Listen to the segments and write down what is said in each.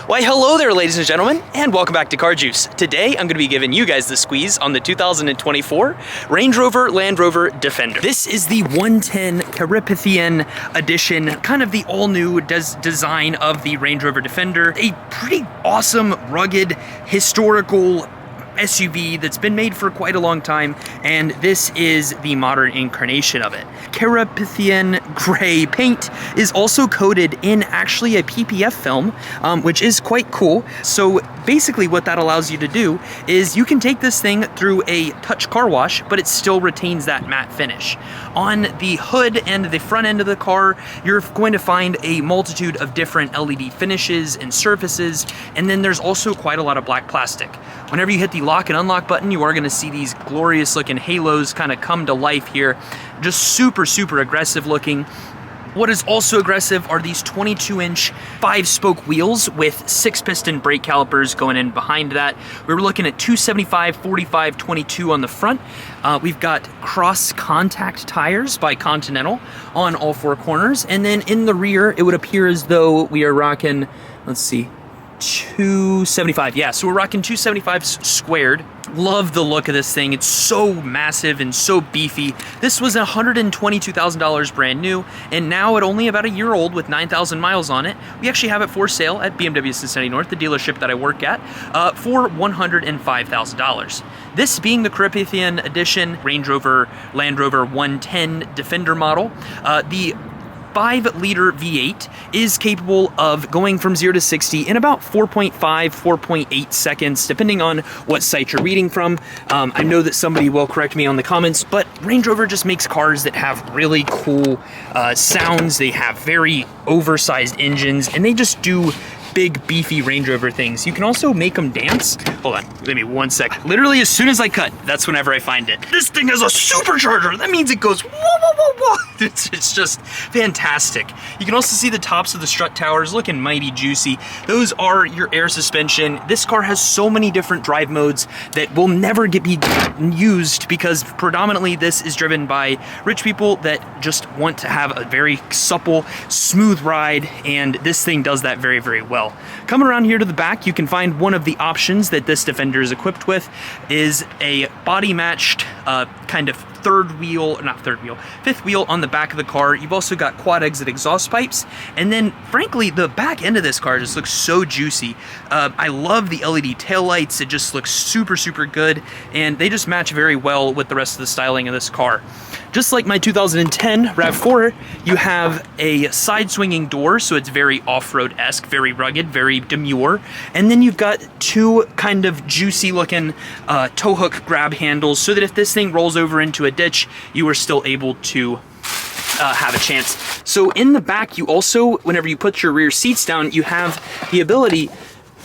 Why hello there, ladies and gentlemen, and welcome back to Car Juice. Today I'm going to be giving you guys the squeeze on the 2024 Range Rover Land Rover Defender. This is the 110 Carpathian edition, kind of the all-new design of the Range Rover Defender. A pretty awesome, rugged, historical SUV that's been made for quite a long time, and this is the modern incarnation of it. Carpathian gray paint is also coated in actually a PPF film, which is quite cool. So basically what that allows you to do is you can take this thing through a touch car wash, but it still retains that matte finish. On the hood and the front end of the car, you're going to find a multitude of different LED finishes and surfaces, and then there's also quite a lot of black plastic. Whenever you hit the lock and unlock button, you are going to see these glorious looking halos kind of come to life here. Just super, super aggressive looking. What is also aggressive are these 22-inch 5-spoke wheels with 6-piston brake calipers going in behind that. We were looking at 275, 45, 22 on the front. We've got cross-contact tires by Continental on all 4 corners. And then in the rear, it would appear as though we are rocking, let's see, 275. Yeah, so we're rocking 275s squared. Love the look of this thing. It's so massive and so beefy. This was $122,000 brand new, and now at only about a year old with 9,000 miles on it, we actually have it for sale at BMW Cincinnati North, the dealership that I work at, for $105,000. This being the Carpathian edition Range Rover Land Rover 110 Defender model, the 5-liter V8 is capable of going from 0 to 60 in about 4.5, 4.8 seconds, depending on what site you're reading from. I know that somebody will correct me on the comments, but Range Rover just makes cars that have really cool sounds. They have very oversized engines, and they just do big, beefy Range Rover things. You can also make them dance. Hold on, give me 1 sec. Literally, as soon as I cut, that's whenever I find it. This thing has a supercharger. That means it goes whoa, whoa, whoa, whoa. It's just fantastic. You can also see the tops of the strut towers looking mighty juicy. Those are your air suspension. This car has so many different drive modes that will never be used because predominantly this is driven by rich people that just want to have a very supple, smooth ride, and this thing does that very, very well. Coming around here to the back, you can find one of the options that this Defender is equipped with is a body matched kind of fifth wheel on the back of the car. You've also got quad exit exhaust pipes, and then frankly the back end of this car just looks so juicy. I love the LED taillights. It just looks super, super good, and they just match very well with the rest of the styling of this car. Just like my 2010 RAV4, you have a side swinging door, so it's very off-road-esque, very rugged, very demure. And then you've got 2 kind of juicy looking tow hook grab handles, so that if this thing rolls over into a ditch, you are still able to have a chance. So in the back, you also, whenever you put your rear seats down, you have the ability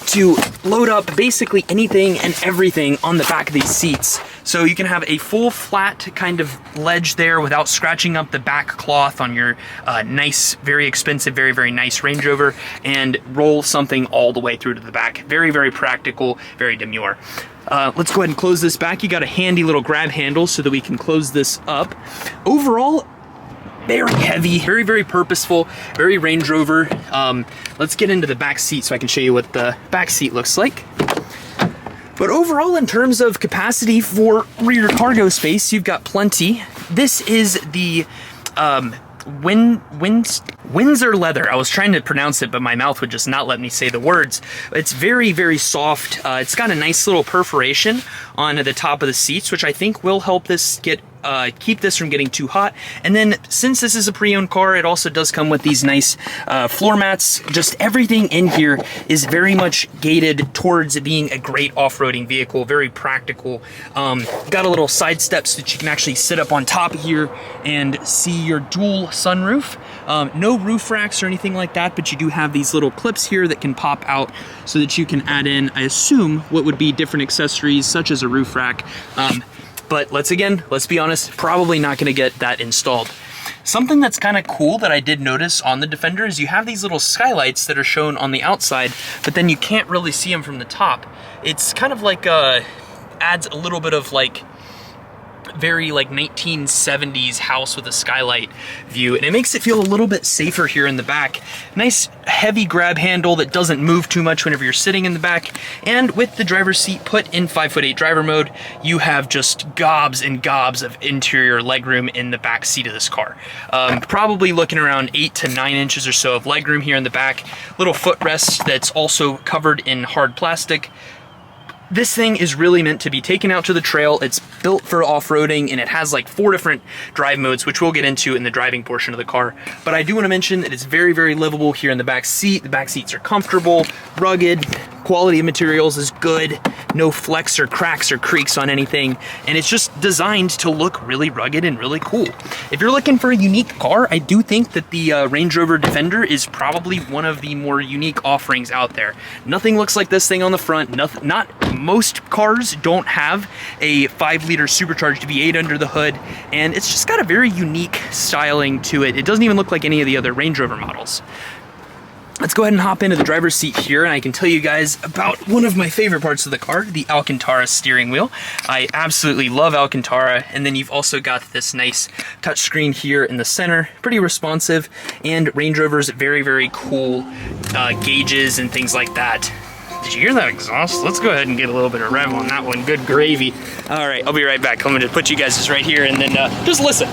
to load up basically anything and everything on the back of these seats. So you can have a full flat kind of ledge there without scratching up the back cloth on your nice, very expensive, very, very nice Range Rover, and roll something all the way through to the back. Very, very practical, very demure. Let's go ahead and close this back. You got a handy little grab handle so that we can close this up. Overall, very heavy, very, very purposeful, very Range Rover. Let's get into the back seat so I can show you what the back seat looks like. But overall, in terms of capacity for rear cargo space, you've got plenty. This is the Windsor leather. I was trying to pronounce it, but my mouth would just not let me say the words. It's very, very soft. It's got a nice little perforation on the top of the seats, which I think will help this keep this from getting too hot. And then since this is a pre-owned car, it also does come with these nice floor mats. Just everything in here is very much gated towards being a great off-roading vehicle, very practical. Got a little side step so that you can actually sit up on top here and see your dual sunroof. No roof racks or anything like that, but you do have these little clips here that can pop out so that you can add in, I assume, what would be different accessories such as a roof rack. But let's be honest, probably not going to get that installed. Something that's kind of cool that I did notice on the Defender is you have these little skylights that are shown on the outside, but then you can't really see them from the top. It's kind of like adds a little bit of like very like 1970s house with a skylight view, and it makes it feel a little bit safer here in the back. Nice heavy grab handle that doesn't move too much whenever you're sitting in the back, and with the driver's seat put in 5'8" driver mode, you have just gobs and gobs of interior legroom in the back seat of this car. Probably looking around 8 to 9 inches or so of legroom here in the back. Little footrest that's also covered in hard plastic. This thing is really meant to be taken out to the trail. It's built for off-roading, and it has like 4 different drive modes, which we'll get into in the driving portion of the car. But I do want to mention that it's very, very livable here in the back seat. The back seats are comfortable, rugged, quality of materials is good, no flecks or cracks or creaks on anything, and it's just designed to look really rugged and really cool. If you're looking for a unique car, I do think that the Range Rover Defender is probably one of the more unique offerings out there. Nothing looks like this thing on the front. Most cars don't have a 5-liter supercharged V8 under the hood, and it's just got a very unique styling to it. It doesn't even look like any of the other Range Rover models. Let's go ahead and hop into the driver's seat here, and I can tell you guys about one of my favorite parts of the car, the Alcantara steering wheel. I absolutely love Alcantara, and then you've also got this nice touchscreen here in the center, pretty responsive, and Range Rover's very, very cool gauges and things like that. Did you hear that exhaust? Let's go ahead and get a little bit of rev on that one. Good gravy. All right, I'll be right back. I'm gonna put you guys just right here and then just listen.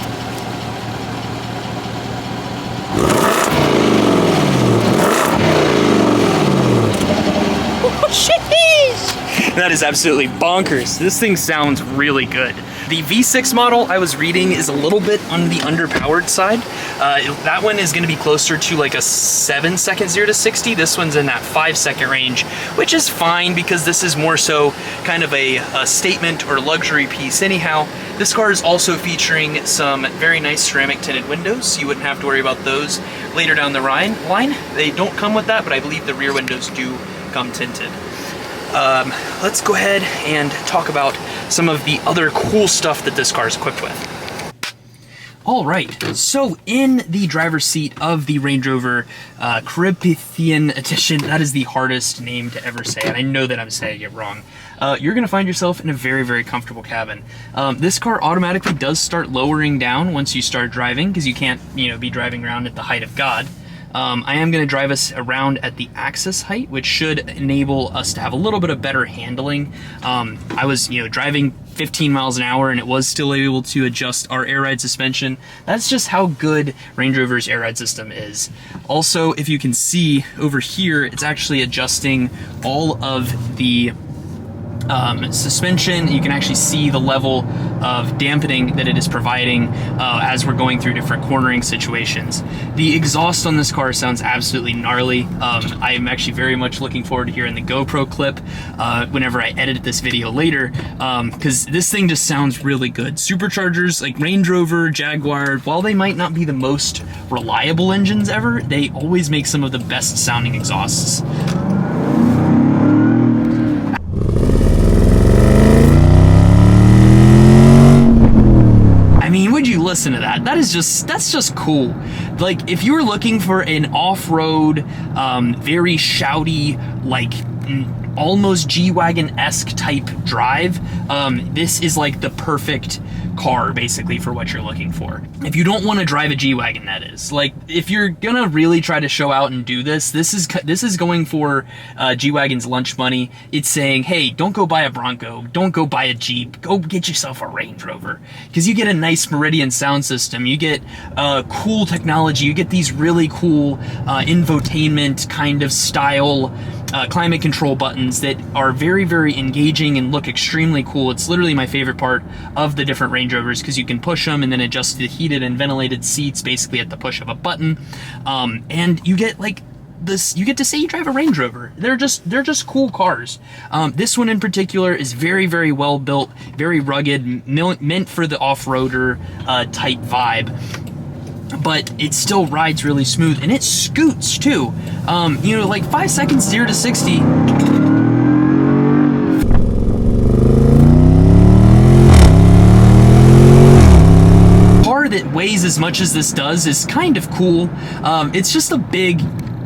That is absolutely bonkers. This thing sounds really good. The V6 model I was reading is a little bit on the underpowered side. That one is gonna be closer to like a 7-second 0 to 60. This one's in that 5-second range, which is fine because this is more so kind of a statement or luxury piece anyhow. This car is also featuring some very nice ceramic tinted windows, so you wouldn't have to worry about those later down the line. They don't come with that, but I believe the rear windows do come tinted. Let's go ahead and talk about some of the other cool stuff that this car is equipped with. All right, so in the driver's seat of the Range Rover Carpathian Edition, that is the hardest name to ever say, and I know that I'm saying it wrong. You're gonna find yourself in a very, very comfortable cabin. This car automatically does start lowering down once you start driving, because you can't, be driving around at the height of God. I am going to drive us around at the axis height, which should enable us to have a little bit of better handling. I was, driving 15 miles an hour and it was still able to adjust our air ride suspension. That's just how good Range Rover's air ride system is. Also, if you can see over here, it's actually adjusting all of the suspension. You can actually see the level of dampening that it is providing as we're going through different cornering situations. The exhaust on this car sounds absolutely gnarly. I am actually very much looking forward to hearing the GoPro clip whenever I edit this video later, because this thing just sounds really good. Superchargers like Range Rover, Jaguar, while they might not be the most reliable engines ever, they always make some of the best sounding exhausts. Would you listen to that? That's just cool. Like, if you were looking for an off-road, very shouty, like almost G-Wagon-esque type drive, this is like the perfect car basically for what you're looking for. If you don't want to drive a G-Wagon, that is. Like, if you're gonna really try to show out and do this, this is going for G-Wagon's lunch money. It's saying, hey, don't go buy a Bronco, don't go buy a Jeep, go get yourself a Range Rover, because you get a nice Meridian sound system, you get cool technology, you get these really cool infotainment kind of style climate control buttons that are very, very engaging and look extremely cool. It's literally my favorite part of the different Range Rovers, because you can push them and then adjust the heated and ventilated seats basically at the push of a button, and you get like this, you get to say you drive a Range Rover. They're just cool cars. This one in particular is very, very well built, very rugged, meant for the off-roader type vibe. But it still rides really smooth, and it scoots too. Like 5 seconds 0 to 60. Car that weighs as much as this does is kind of cool. It's just a big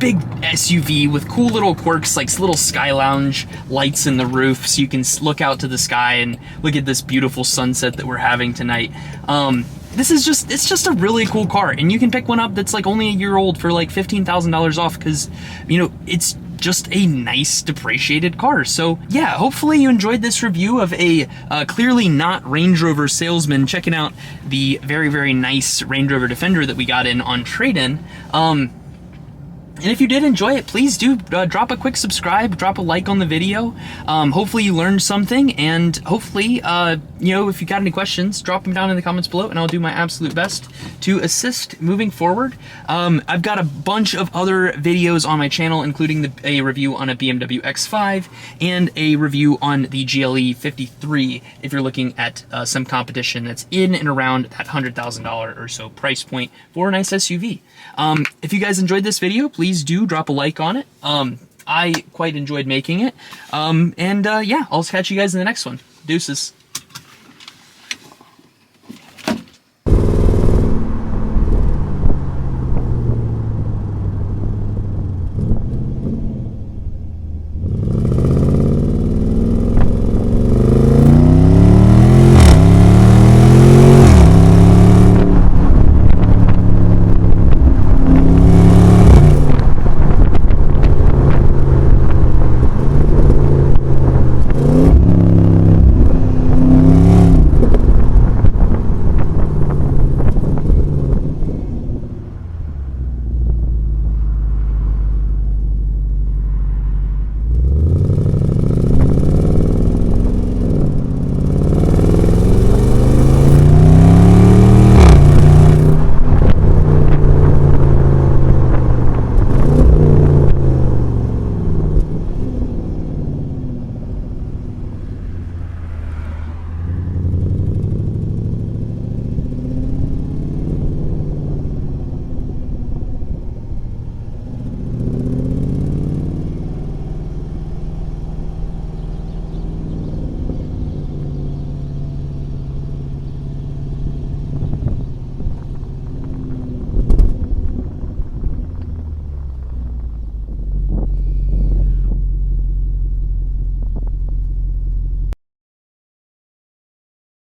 big SUV with cool little quirks, like little sky lounge lights in the roof, so you can look out to the sky and look at this beautiful sunset that we're having tonight. It's just a really cool car, and you can pick one up that's like only a year old for like $15,000 off, because, you know, it's just a nice depreciated car. So yeah, hopefully you enjoyed this review of a clearly not Range Rover salesman checking out the very, very nice Range Rover Defender that we got in on trade-in. And if you did enjoy it, please do drop a quick subscribe, drop a like on the video. Hopefully you learned something, and hopefully, you know, if you got any questions, drop them down in the comments below, and I'll do my absolute best to assist moving forward. I've got a bunch of other videos on my channel, including a review on a BMW X5 and a review on the GLE 53, if you're looking at some competition that's in and around that $100,000 or so price point for a nice SUV. If you guys enjoyed this video, please do drop a like on it. I quite enjoyed making it. Yeah, I'll catch you guys in the next one. Deuces.